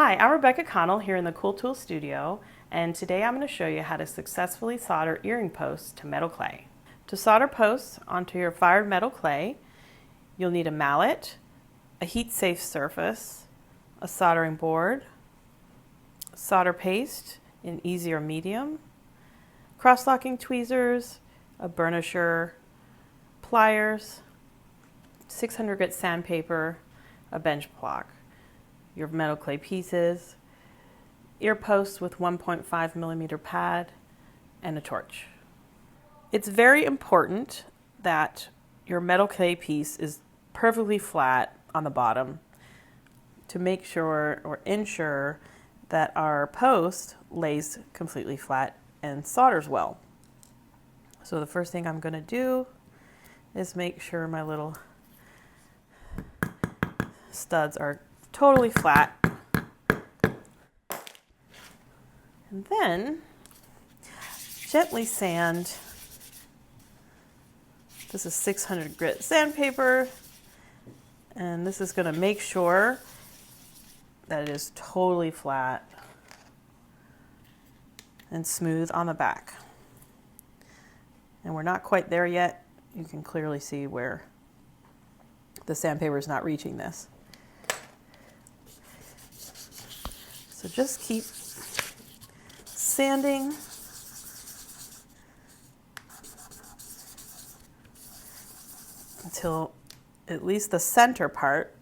Hi, I'm Rebecca Connell here in the Cool Tool Studio, and today I'm going to show you how to successfully solder earring posts to metal clay. To solder posts onto your fired metal clay, you'll need a mallet, a heat-safe surface, a soldering board, solder paste in easy or medium, cross-locking tweezers, a burnisher, pliers, 600 grit sandpaper, a bench block, your metal clay pieces, ear posts with 1.5 millimeter pad, and a torch. It's very important that your metal clay piece is perfectly flat on the bottom to make sure or ensure that our post lays completely flat and solders well. So the first thing I'm going to do is make sure my little studs are totally flat. And then gently sand. This is 600 grit sandpaper, and this is going to make sure that it is totally flat and smooth on the back. And we're not quite there yet. You can clearly see where the sandpaper is not reaching this. So just keep sanding until at least the center part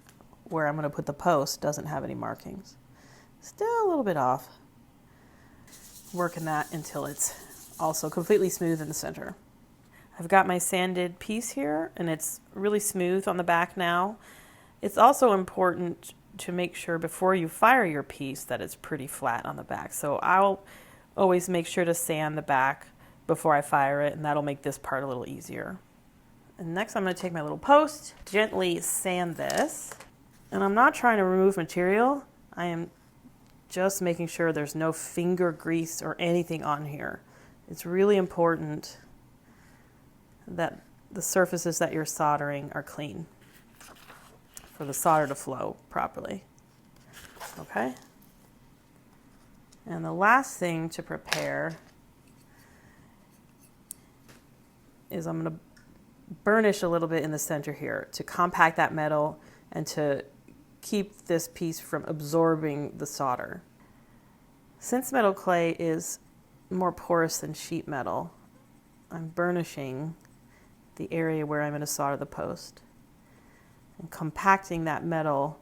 where I'm going to put the post doesn't have any markings. Still a little bit off. Working that until it's also completely smooth in the center. I've got my sanded piece here and it's really smooth on the back now. It's also important to make sure before you fire your piece that it's pretty flat on the back. So I'll always make sure to sand the back before I fire it, and that'll make this part a little easier. And next I'm going to take my little post, gently sand this, and I'm not trying to remove material. I am just making sure there's no finger grease or anything on here. It's really important that the surfaces that you're soldering are clean for the solder to flow properly. Okay? And the last thing to prepare is I'm going to burnish a little bit in the center here to compact that metal and to keep this piece from absorbing the solder. Since metal clay is more porous than sheet metal, I'm burnishing the area where I'm going to solder the post. And compacting that metal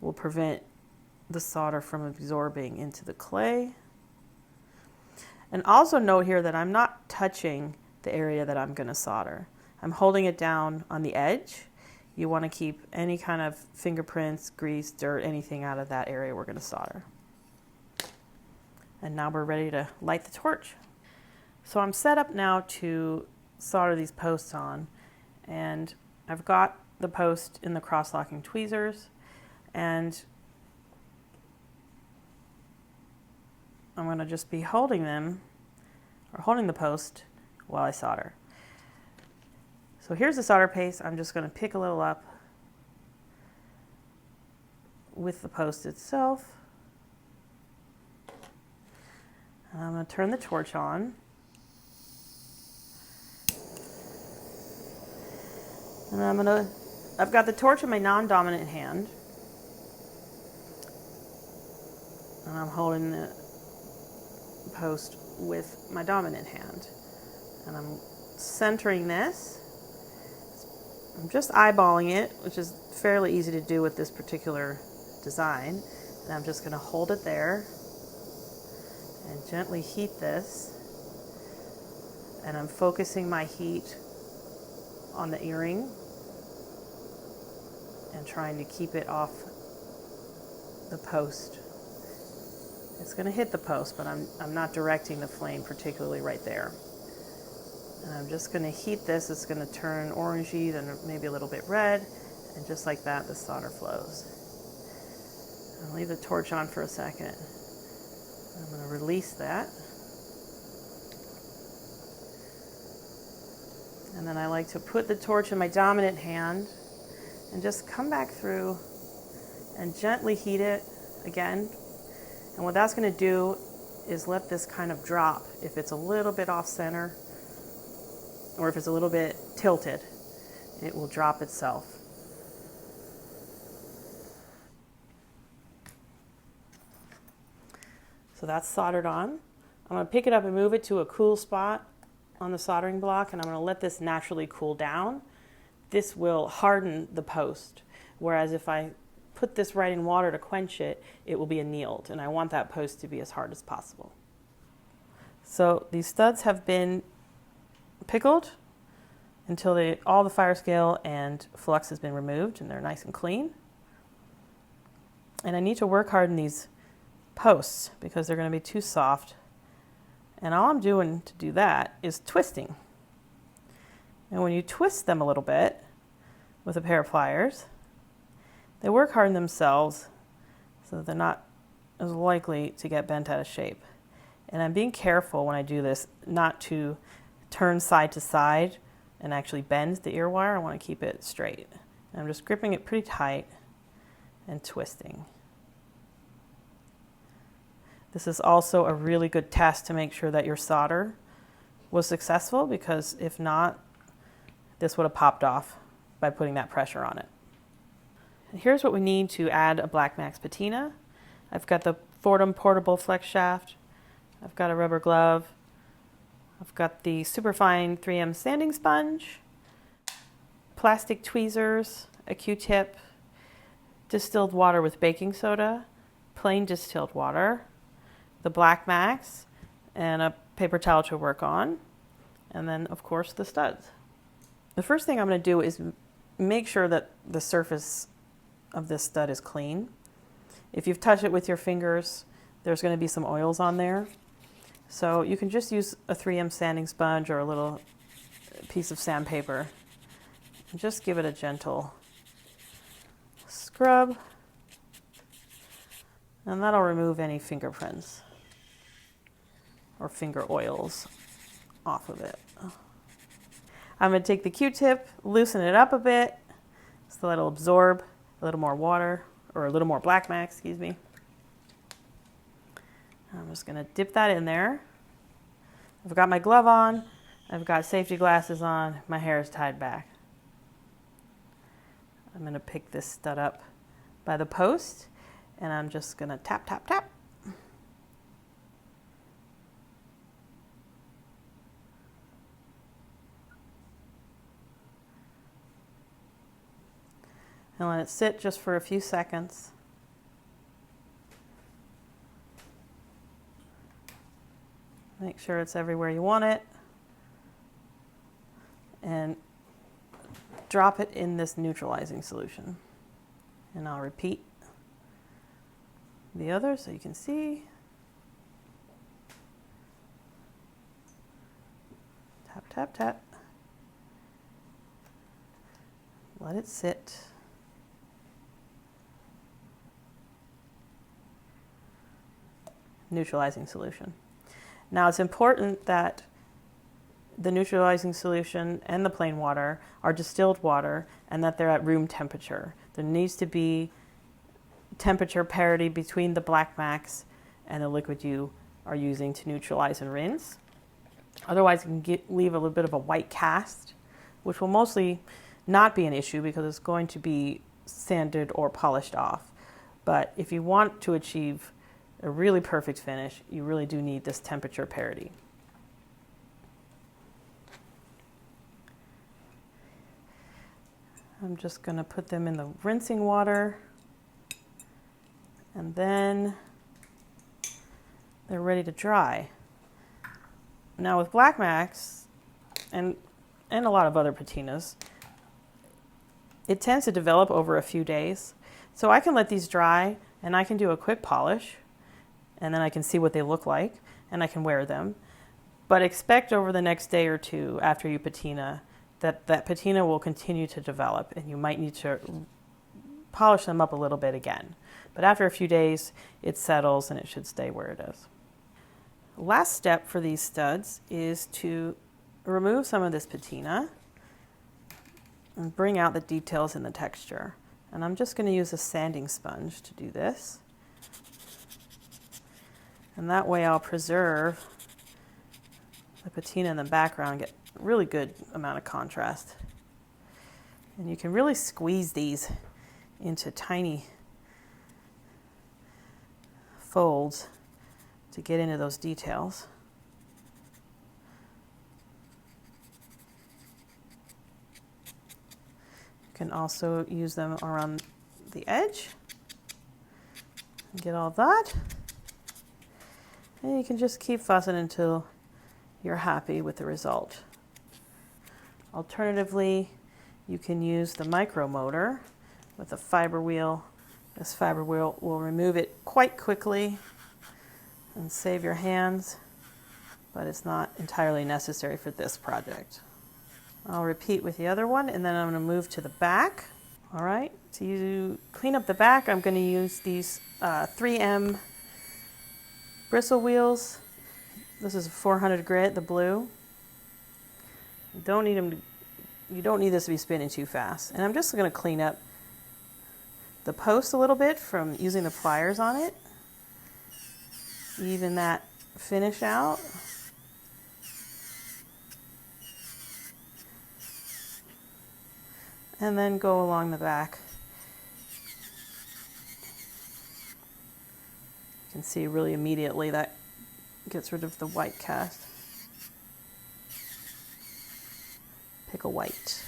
will prevent the solder from absorbing into the clay. And also note here that I'm not touching the area that I'm going to solder. I'm holding it down on the edge. You want to keep any kind of fingerprints, grease, dirt, anything out of that area we're going to solder. And now we're ready to light the torch. So I'm set up now to solder these posts on, and I've got the post in the cross-locking tweezers, and I'm going to just be holding them, or holding the post while I solder. So here's the solder paste. I'm just going to pick a little up with the post itself. And I'm going to turn the torch on. And I've got the torch in my non-dominant hand. And I'm holding the post with my dominant hand. And I'm centering this. I'm just eyeballing it, which is fairly easy to do with this particular design. And I'm just going to hold it there and gently heat this. And I'm focusing my heat on the earring and trying to keep it off the post. It's going to hit the post, but I'm not directing the flame particularly right there. And I'm just going to heat this. It's going to turn orangey, then maybe a little bit red, and just like that, the solder flows. I'll leave the torch on for a second. I'm going to release that. And then I like to put the torch in my dominant hand and just come back through and gently heat it again And what that's going to do is let this kind of drop. If it's a little bit off center or if it's a little bit tilted, it will drop itself. So that's soldered on. I'm going to pick it up and move it to a cool spot on the soldering block, and I'm going to let this naturally cool down. This will harden the post, whereas if I put this right in water to quench it, it will be annealed, and I want that post to be as hard as possible. So these studs have been pickled until all the fire scale and flux has been removed and they're nice and clean. And I need to work harden these posts because they're going to be too soft. And all I'm doing to do that is twisting. And when you twist them a little bit with a pair of pliers, they work harden themselves so that they're not as likely to get bent out of shape. And I'm being careful when I do this not to turn side to side and actually bend the ear wire. I want to keep it straight. And I'm just gripping it pretty tight and twisting. This is also a really good test to make sure that your solder was successful, because if not, this would have popped off by putting that pressure on it. And here's what we need to add a Black Max patina. I've got the Fordham portable flex shaft. I've got a rubber glove. I've got the superfine 3M sanding sponge, plastic tweezers, a Q-tip, distilled water with baking soda, plain distilled water, the Black Max, and a paper towel to work on, and then of course the studs. The first thing I'm going to do is make sure that the surface of this stud is clean. If you've touched it with your fingers, there's going to be some oils on there. So you can just use a 3M sanding sponge or a little piece of sandpaper and just give it a gentle scrub, and that'll remove any fingerprints or finger oils off of it. I'm going to take the Q-tip, loosen it up a bit so that it'll absorb a little more water, or a little more Black Max, excuse me. I'm just going to dip that in there. I've got my glove on, I've got safety glasses on, my hair is tied back. I'm going to pick this stud up by the post, and I'm just going to tap, tap, tap. And let it sit just for a few seconds. Make sure it's everywhere you want it. And drop it in this neutralizing solution. And I'll repeat the other so you can see. Tap, tap, tap. Let it sit. Neutralizing solution. Now it's important that the neutralizing solution and the plain water are distilled water and that they're at room temperature. There needs to be temperature parity between the Black Max and the liquid you are using to neutralize and rinse. Otherwise you can leave a little bit of a white cast, which will mostly not be an issue because it's going to be sanded or polished off. But if you want to achieve a really perfect finish, you really do need this temperature parity. I'm just going to put them in the rinsing water, and then they're ready to dry. Now with Black Max and a lot of other patinas, it tends to develop over a few days. So I can let these dry and I can do a quick polish, and then I can see what they look like, and I can wear them. But expect over the next day or two after you patina that patina will continue to develop, and you might need to polish them up a little bit again. But after a few days, it settles and it should stay where it is. Last step for these studs is to remove some of this patina and bring out the details in the texture. And I'm just going to use a sanding sponge to do this. And that way I'll preserve the patina in the background and get a really good amount of contrast. And you can really squeeze these into tiny folds to get into those details. You can also use them around the edge and get all that. And you can just keep fussing until you're happy with the result. Alternatively, you can use the micro motor with a fiber wheel. This fiber wheel will remove it quite quickly and save your hands, but it's not entirely necessary for this project. I'll repeat with the other one, and then I'm going to move to the back. All right, to clean up the back, I'm going to use these 3M bristle wheels. This is a 400 grit, the blue. You don't need this to be spinning too fast. And I'm just going to clean up the post a little bit from using the pliers on it. Even that finish out. And then go along the back. You can see really immediately that gets rid of the white cast. Pick a white.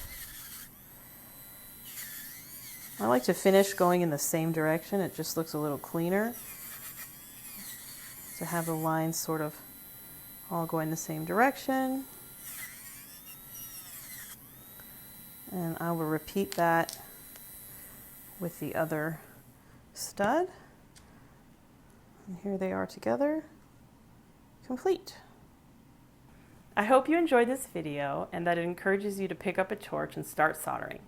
I like to finish going in the same direction. It just looks a little cleaner to have the lines sort of all going the same direction. And I will repeat that with the other stud. And here they are together, complete. I hope you enjoyed this video and that it encourages you to pick up a torch and start soldering.